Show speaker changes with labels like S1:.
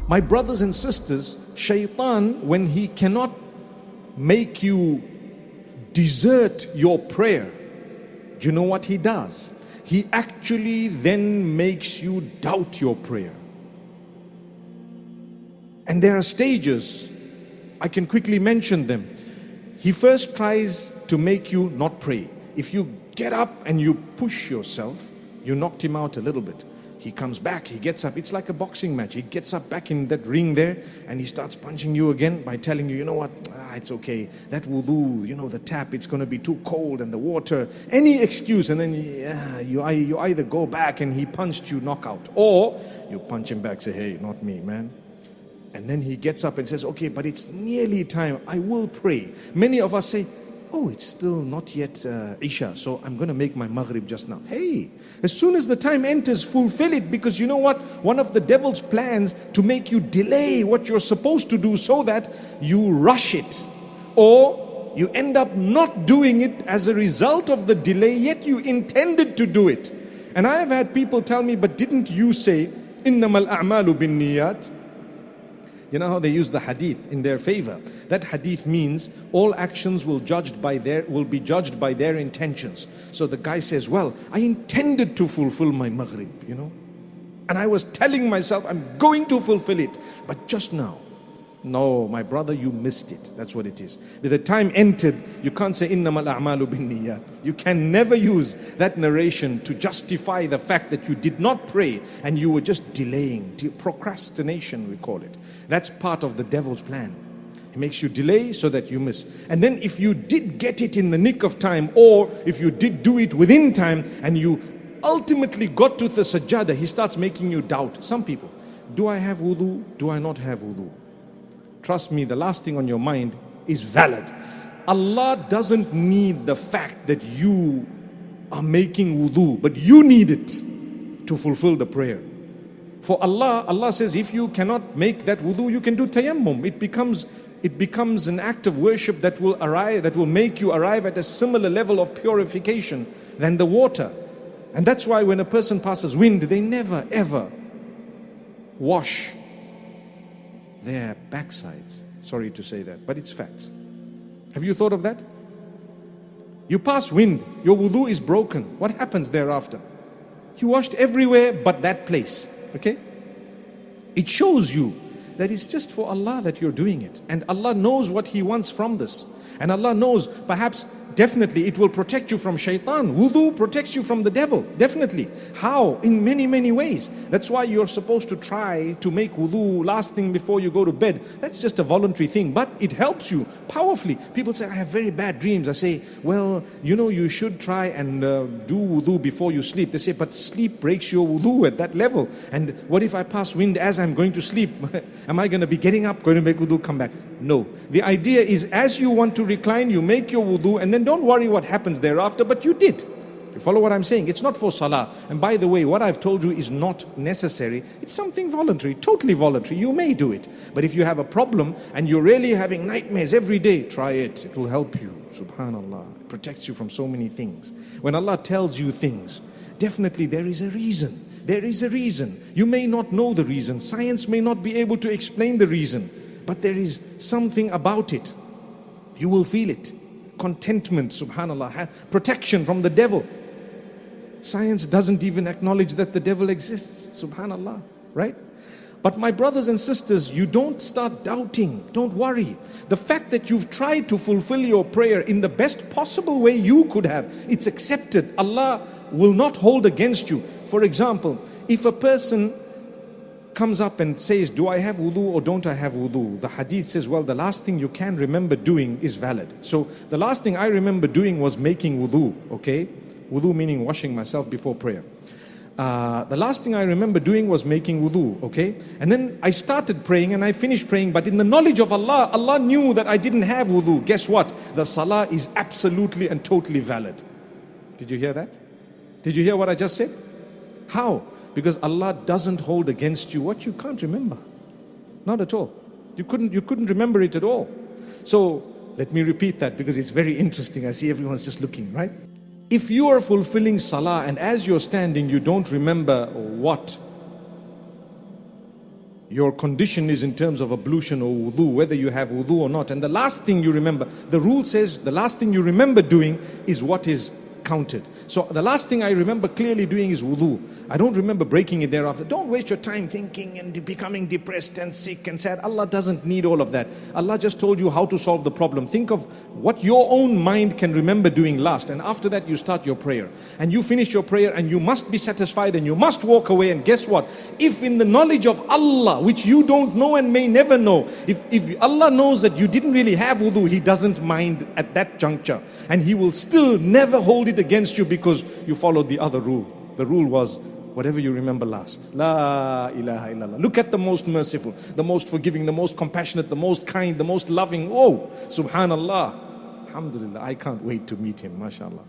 S1: My brothers and sisters, Shaitan, when he cannot make you desert your prayer, do you know what he does? He actually then makes you doubt your prayer. And there are stages, I can quickly mention them. He first tries to make you not pray. If you get up and you push yourself, you knocked him out a little bit. He comes back, he gets up. It's like a boxing match. He gets up back in that ring there and he starts punching you again by telling you, you know what, it's okay. That wudu, you know, the tap, it's going to be too cold, and the water, any excuse. And then you either go back and he punched you, knockout, or you punch him back, say, hey, not me, man. And then he gets up and says, okay, but it's nearly time. I will pray. Many of us say, oh, it's still not yet Isha, so I'm going to make my Maghrib just now. Hey, as soon as the time enters, fulfill it, because you know what? One of the devil's plans to make you delay what you're supposed to do so that you rush it, or you end up not doing it as a result of the delay, yet you intended to do it. And I have had people tell me, but didn't you say, إِنَّمَا الْأَعْمَالُ بِالنِّيَّاتِ? You know how they use the hadith in their favor? That hadith means all actions will be judged by their intentions. So the guy says, well, I intended to fulfill my Maghrib, you know. And I was telling myself, I'm going to fulfill it. But just now, no, my brother, you missed it. That's what it is. By the time entered, you can't say, إِنَّمَا الْأَعْمَالُ بِالنِّيَّاتِ. You can never use that narration to justify the fact that you did not pray and you were just delaying. Procrastination, we call it. That's part of the devil's plan. He makes you delay so that you miss. And then if you did get it in the nick of time, or if you did do it within time and you ultimately got to the sajjada, he starts making you doubt. Some people, do I have wudu? Do I not have wudu? Trust me, the last thing on your mind is valid. Allah doesn't need the fact that you are making wudu, but you need it to fulfill the prayer. For Allah, Allah says, if you cannot make that wudu, you can do tayammum. It becomes an act of worship that will make you arrive at a similar level of purification than the water. And that's why when a person passes wind, they never ever wash their backsides. Sorry to say that, but it's facts. Have you thought of that? You pass wind, your wudu is broken. What happens thereafter? You washed everywhere but that place. Okay? It shows you that it's just for Allah that you're doing it. And Allah knows what He wants from this. And Allah knows, perhaps, definitely it will protect you from shaitan. Wudu protects you from the devil. Definitely. How? In many, many ways. That's why you're supposed to try to make wudu last thing before you go to bed. That's just a voluntary thing, but it helps you powerfully. People say, I have very bad dreams. I say, well, you know, you should try and do wudu before you sleep. They say, but sleep breaks your wudu at that level. And what if I pass wind as I'm going to sleep? Am I going to be getting up, going to make wudu, come back? No. The idea is, as you want to recline, you make your wudu, and then don't worry what happens thereafter, but you did. You follow what I'm saying? It's not for salah. And by the way, what I've told you is not necessary. It's something voluntary, totally voluntary. You may do it. But if you have a problem and you're really having nightmares every day, try it. It will help you. Subhanallah. It protects you from so many things. When Allah tells you things, definitely there is a reason. There is a reason. You may not know the reason. Science may not be able to explain the reason. But there is something about it. You will feel it. Contentment, subhanallah, protection from the devil. Science doesn't even acknowledge that the devil exists, subhanallah, right? But my brothers and sisters, you don't start doubting. Don't worry. The fact that you've tried to fulfill your prayer in the best possible way you could have, it's accepted. Allah will not hold against you. For example, if a person comes up and says, do I have wudu or don't I have wudu? The hadith says, well, the last thing you can remember doing is valid. So the last thing I remember doing was making wudu, okay? Wudu meaning washing myself before prayer. The last thing I remember doing was making wudu, okay? And then I started praying and I finished praying, but in the knowledge of Allah, Allah knew that I didn't have wudu. Guess what? The salah is absolutely and totally valid. Did you hear that? Did you hear what I just said? How? Because Allah doesn't hold against you what you can't remember. Not at all. You couldn't remember it at all. So let me repeat that because it's very interesting. I see everyone's just looking, right? If you are fulfilling salah and as you're standing you don't remember what Your condition is in terms of ablution or wudu, whether you have wudu or not. And the last thing you remember, the rule says the last thing you remember doing is what is counted. So the last thing I remember clearly doing is wudu. I don't remember breaking it thereafter. Don't waste your time thinking and becoming depressed and sick and sad. Allah doesn't need all of that. Allah just told you how to solve the problem. Think of what your own mind can remember doing last, and after that you start your prayer. And you finish your prayer and you must be satisfied and you must walk away. And guess what? If in the knowledge of Allah, which you don't know and may never know, if Allah knows that you didn't really have wudu, He doesn't mind at that juncture. And He will still never hold it against you because you followed the other rule. The rule was whatever you remember last. La ilaha illallah. Look at the most merciful, the most forgiving, the most compassionate, the most kind, the most loving. Oh, subhanallah. Alhamdulillah. I can't wait to meet Him. MashaAllah.